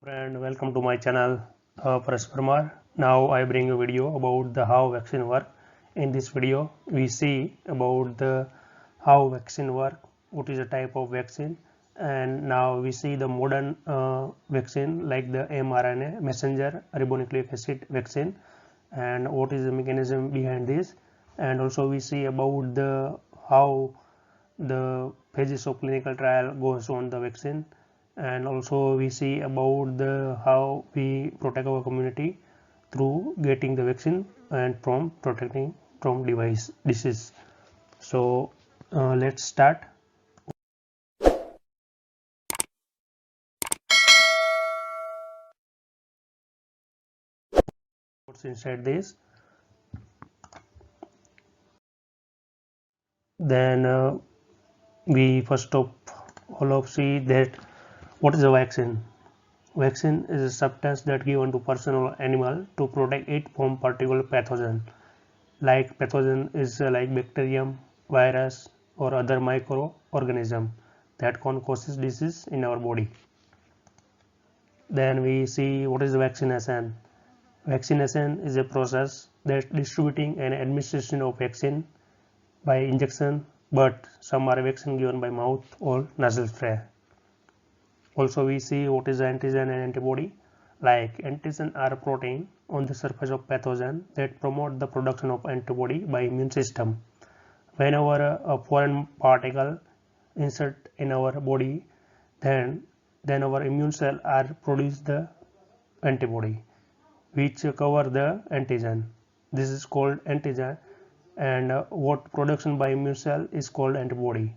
And welcome to my channel, Paras Parmar. Now I bring a video about the how vaccine work. In this video, we see about the how vaccine work, what is the type of vaccine, and now we see the modern vaccine like the mRNA messenger ribonucleic acid vaccine, and what is the mechanism behind this, and also we see about the how the phases of clinical trial goes on the vaccine, and also we see about the how we protect our community through getting the vaccine and from protecting from device disease. So let's start. What's inside this? Then we first of all of see that what is a vaccine. Vaccine is a substance that given to person or animal to protect it from particular pathogen. Like pathogen is like bacterium, virus, or other microorganism that can cause disease in our body. Then we see what is vaccination. Vaccination is a process that distributing and administration of vaccine by injection, but some are vaccine given by mouth or nasal spray. Also we see what is antigen and antibody. Like antigen are protein on the surface of pathogen that promote the production of antibody by immune system. Whenever a foreign particle insert in our body, then our immune cell are produce the antibody which cover the antigen. This is called antigen, and what production by immune cell is called antibody.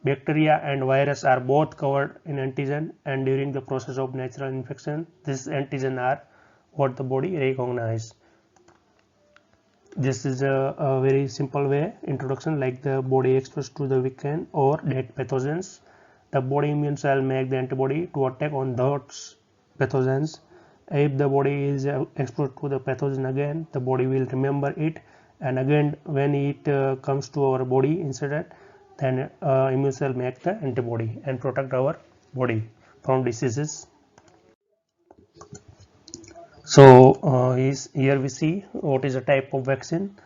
Bacteria and virus are both covered in antigen, and during the process of natural infection, this antigen are what the body recognize. This is a very simple way introduction, like the body exposed to the weakened or dead pathogens. The body immune cell make the antibody to attack on those pathogens. If the body is exposed to the pathogen again, the body will remember it, and again when it comes to our body instead, then immune cell make the antibody and protect our body from diseases. So here we see what is a type of vaccine.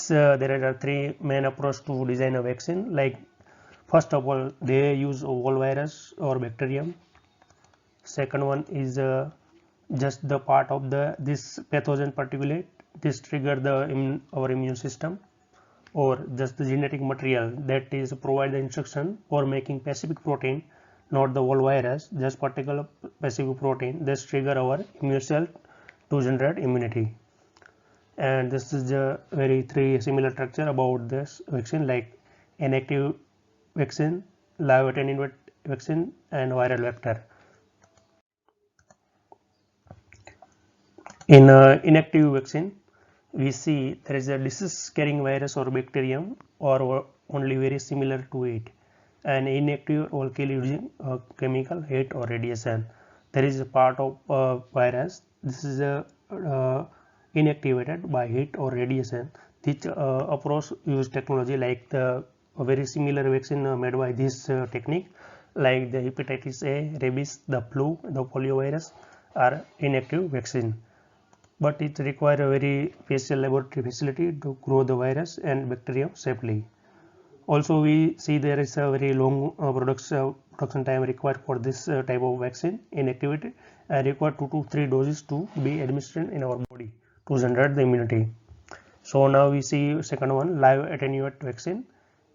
There are three main approach to design a vaccine. Like first of all, they use a whole virus or bacterium. Second one is just the part of the this pathogen particulate. This trigger the our immune system, or just the genetic material that is provide the instruction for making specific protein, not the whole virus, just particular specific protein. This trigger our immune cell to generate immunity. And this is the very three similar structure about this vaccine, like inactive vaccine, live attenuated vaccine, and viral vector. In inactive vaccine, we see there is a disease carrying virus or bacterium or only very similar to it, and inactive will kill using chemical, heat, or radiation. There is a part of virus. This is inactivated by heat or radiation. This approach use technology like the very similar vaccine made by this technique, like the hepatitis A, rabies, the flu, the poliovirus are inactive vaccine, but it requires a very special laboratory facility to grow the virus and bacteria safely. Also we see there is a very long production time required for this type of vaccine inactivity, and require 2 to 3 doses to be administered in our body to generate the immunity. So now we see second one, live attenuate vaccine,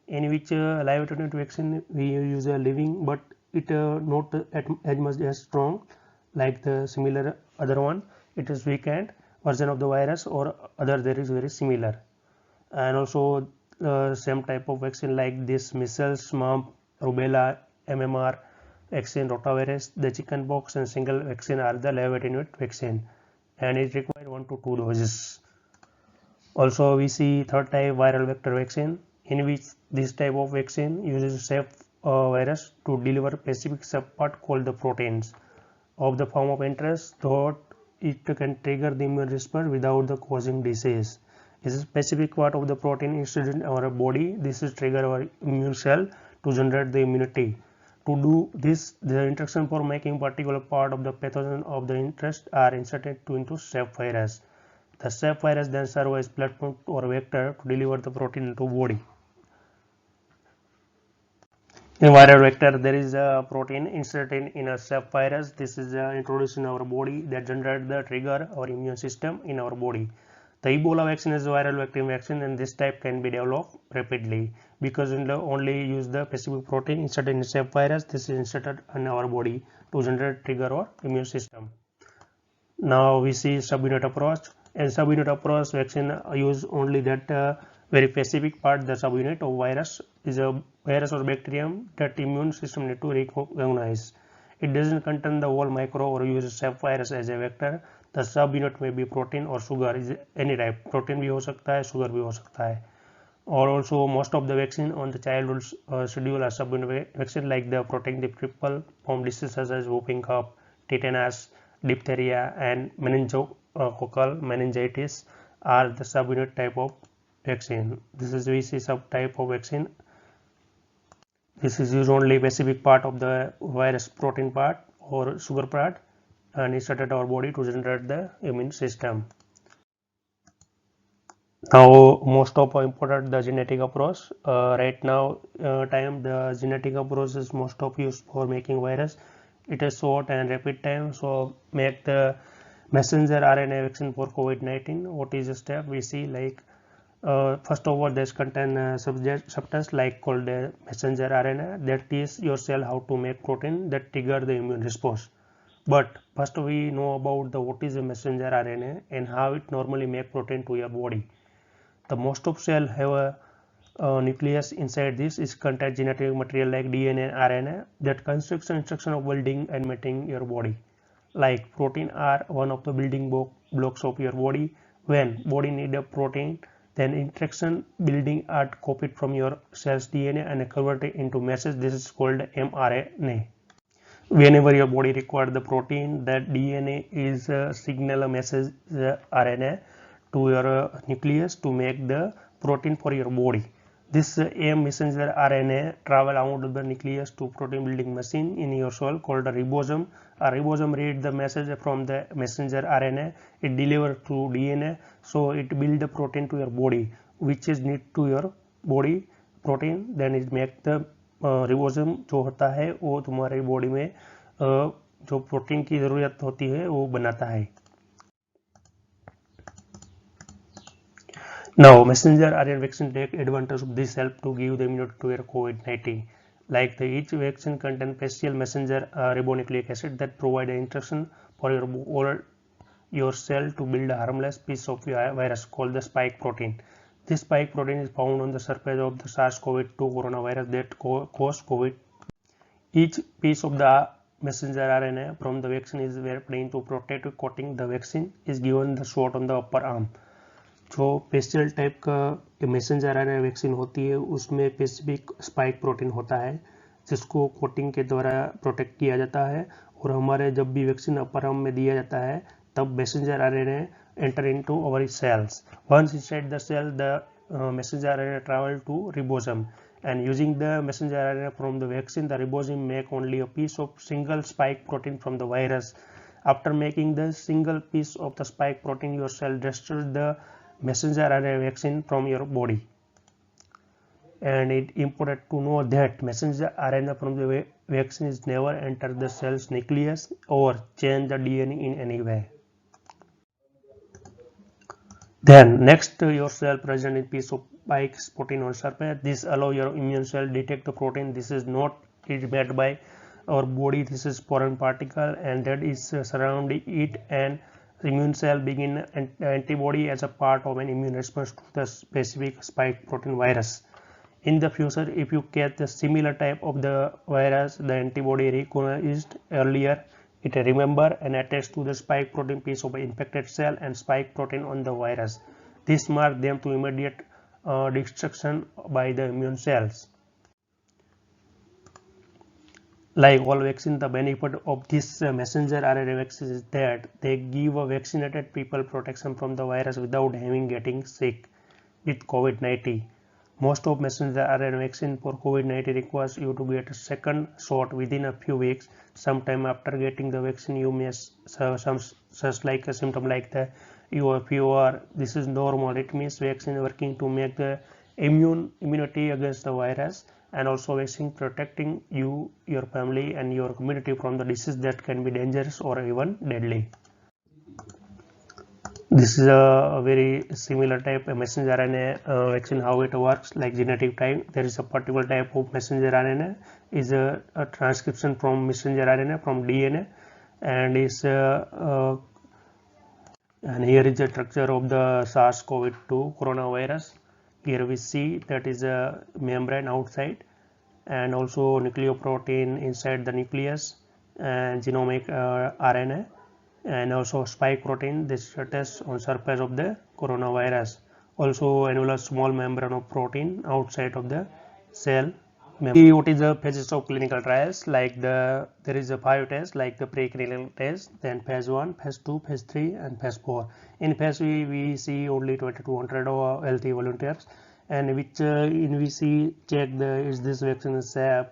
in which live attenuate vaccine we use a living, but it not as much as strong like the similar other one. It is weakened version of the virus or other, there is very similar. And also same type of vaccine like this measles, mumps, rubella, MMR vaccine, rotavirus, the chickenpox, and single vaccine are the live attenuate vaccine, and it requires 1 to 2 doses. Also we see third type, viral vector vaccine, in which this type of vaccine uses safe virus to deliver specific subpart called the proteins of the form of interest, though it can trigger the immune response without the causing disease. Is a specific part of the protein inserted in our body. This is trigger our immune cell to generate the immunity. To do this, the instructions for making particular part of the pathogen of the interest are inserted into step virus. The step virus then serves as platform or vector to deliver the protein into body. In viral vector, there is a protein inserted in a step virus. This is introduced in our body that generates the trigger or immune system in our body. The Ebola vaccine is a viral vector vaccine, and this type can be developed rapidly because it only use the specific protein inserted in step virus. This is inserted in our body to generate trigger or immune system. Now we see subunit approach. In subunit approach, vaccine use only that very specific part, the subunit of virus is a virus or bacterium that immune system need to recognize. It doesn't contain the whole micro or use step virus as a vector. The subunit may be protein or sugar, is any type. Protein भी हो सकता है, sugar भी हो सकता है. Or also most of the vaccine on the childhood schedule are subunit vaccine like the protecting the triple form diseases such as whooping cough, tetanus, diphtheria, and meningococcal meningitis are the subunit type of vaccine. This is VC subtype of vaccine. This is used only specific part of the virus protein part or sugar part and inserted our body to generate the immune system. Now most of important the genetic approach. Right now time the genetic approach is most of used for making virus. It is short and rapid time, so make the messenger RNA vaccine for COVID-19. What is the step? We see like first of all, this contain substance like called messenger RNA that teach your cell how to make protein that trigger the immune response. But first we know about the what is a messenger RNA and how it normally make protein to your body. The most of cell have a nucleus inside this is contain genetic material like DNA and RNA that constructs instruction of building and maintaining your body. Like protein are one of the building blocks of your body. When body need a protein, then instruction building are copied from your cell's DNA and converted into message. This is called mRNA. Whenever your body requires the protein, that DNA is signal a message RNA to your nucleus to make the protein for your body. This messenger RNA travel out of the nucleus to protein building machine in your cell called a ribosome. A ribosome read the message from the messenger RNA. It deliver to DNA, so it build the protein to your body, which is need to your body protein. Then it make the ribosome जो होता है वो तुम्हारी body में जो protein की जरूरत होती है वो बनाता है. Now, messenger RNA vaccine take advantage of this help to give the immunity to your COVID-19. Like each vaccine contains special messenger ribonucleic acid that provide an instruction for your cell to build a harmless piece of virus called the spike protein. This spike protein is found on the surface of the SARS-CoV-2 coronavirus that cause COVID. Each piece of the messenger RNA from the vaccine is wrapped into protective coating. The vaccine is given the shot on the upper arm. जो special type का messenger RNA vaccine होती है उसमें specific spike protein होता है जिसको coating के द्वारा प्रोटेक्ट किया जाता है और हमारे जब भी वैक्सीन अपर आर्म में दिया जाता है तब messenger RNA enter into our cells. Once inside the cell the messenger RNA travel to ribosome and using the messenger RNA from the vaccine, the ribosome make only a piece of single spike protein from the virus. After making the single piece of the spike protein, your cell destroys the messenger RNA vaccine from your body. And it important to know that messenger RNA from the vaccine is never enter the cell's nucleus or change the DNA in any way. Then next your cell present in piece of spike protein on surface. This allow your immune cell detect the protein. This is not made by our body. This is foreign particle and that is surrounding it, and immune cell begin antibody as a part of an immune response to the specific spike protein virus. In the future, if you get the similar type of the virus, the antibody recognized earlier, it remember and attach to the spike protein piece of an infected cell and spike protein on the virus. This mark them to immediate destruction by the immune cells. Like all vaccine, the benefit of this messenger RNA vaccine is that they give a vaccinated people protection from the virus without having getting sick with COVID-19. Most of messenger RNA vaccine for COVID-19 requires you to get a second shot within a few weeks. Sometime after getting the vaccine, you may some such like a symptom like the your fever. This is normal. It means vaccine working to make the immunity against the virus, and also vaccine protecting you, your family, and your community from the disease that can be dangerous or even deadly. This is a very similar type of messenger RNA vaccine. How it works, like genetic type, there is a particular type of messenger RNA is a transcription from messenger RNA from DNA, and is and here is the structure of the SARS-CoV-2 coronavirus. Here we see that is a membrane outside, and also nucleoprotein inside the nucleus, and genomic RNA, and also spike protein, this test on surface of the coronavirus. Also annular small membrane of protein outside of the cell. See what is the phases of clinical trials, like there is a 5 tests, like the preclinical test, then phase 1, phase 2, phase 3, and phase 4. In phase we see only 2200 healthy volunteers, and which we see check is this vaccine safe,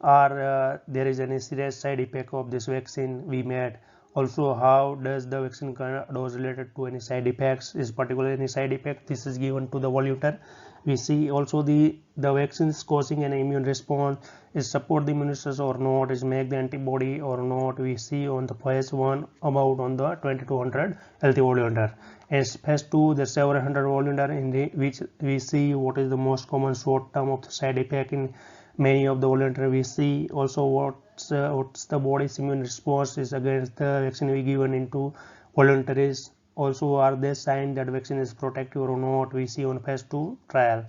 or there is any serious side effect of this vaccine we made. Also, how does the vaccine dose related to any side effects, is particularly any side effect, this is given to the volunteer. We see also the vaccine is causing an immune response, is support the immune response or not, is make the antibody or not. We see on the phase 1 about on the 2200 healthy volunteer, and phase 2 the several hundred volunteer, in which we see what is the most common short term of the side effect in many of the volunteer. We see also what's the body's immune response is against the vaccine we given into volunteers. Also, are there signs that vaccine is protective or not, we see on phase 2 trial.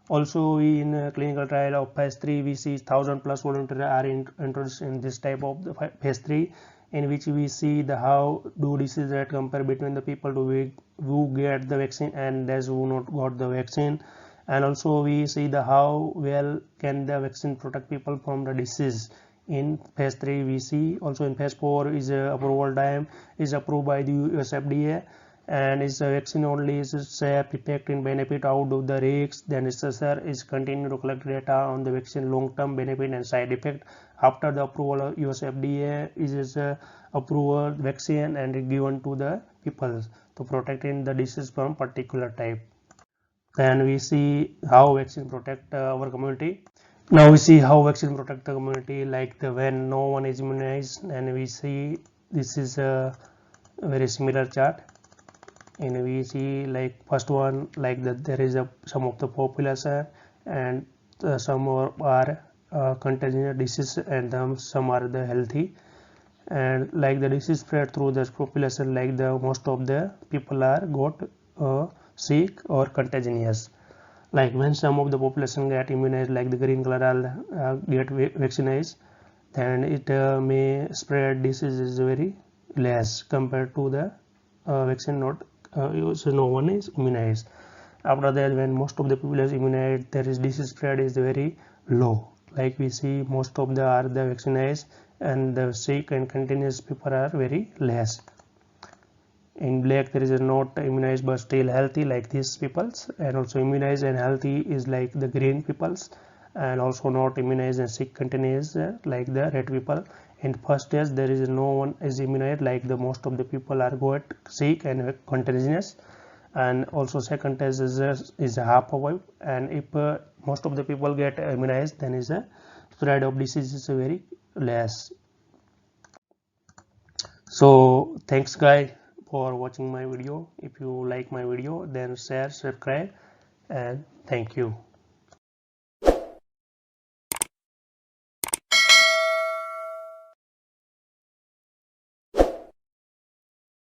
Also, we in a clinical trial of phase 3 we see 1000 plus volunteers are introduced in this type of the phase 3, in which we see the how do disease rate compare between the people who get the vaccine and those who not got the vaccine. And also we see the how well can the vaccine protect people from the disease. In phase 3 we see. Also in phase 4 is approval time is approved by the US FDA, and is a vaccine only is safe, effect and benefit out of the risks. Then researcher is continue to collect data on the vaccine long term benefit and side effect. After the approval of US FDA is approval vaccine and given to the people to protecting the disease from particular type. Then we see how vaccine protect our community. Now we see how vaccine protect the community, like when no one is immunized, and we see this is a very similar chart, and we see like first one like that there is some of the population, and some are contagious disease, and some are the healthy, and like the disease spread through the population, like the most of the people are got sick or contagious. Like when some of the population get immunized, like the green color are get vaccinated, then it may spread diseases very less compared to the vaccine not so no one is immunized. After that, when most of the people is immunized, there is disease spread is very low. Like we see most of the are the vaccinated, and the sick and contagious people are very less. In black there is a not immunized but still healthy, like these peoples, and also immunized and healthy is like the green peoples, and also not immunized and sick contagious like the red people. In first test there is no one is immunized, like the most of the people are got sick and contagious, and also second test is a half of, and if most of the people get immunized, then is a spread of disease is very less. So thanks guys for watching my video. If you like my video, then share, subscribe, and thank you.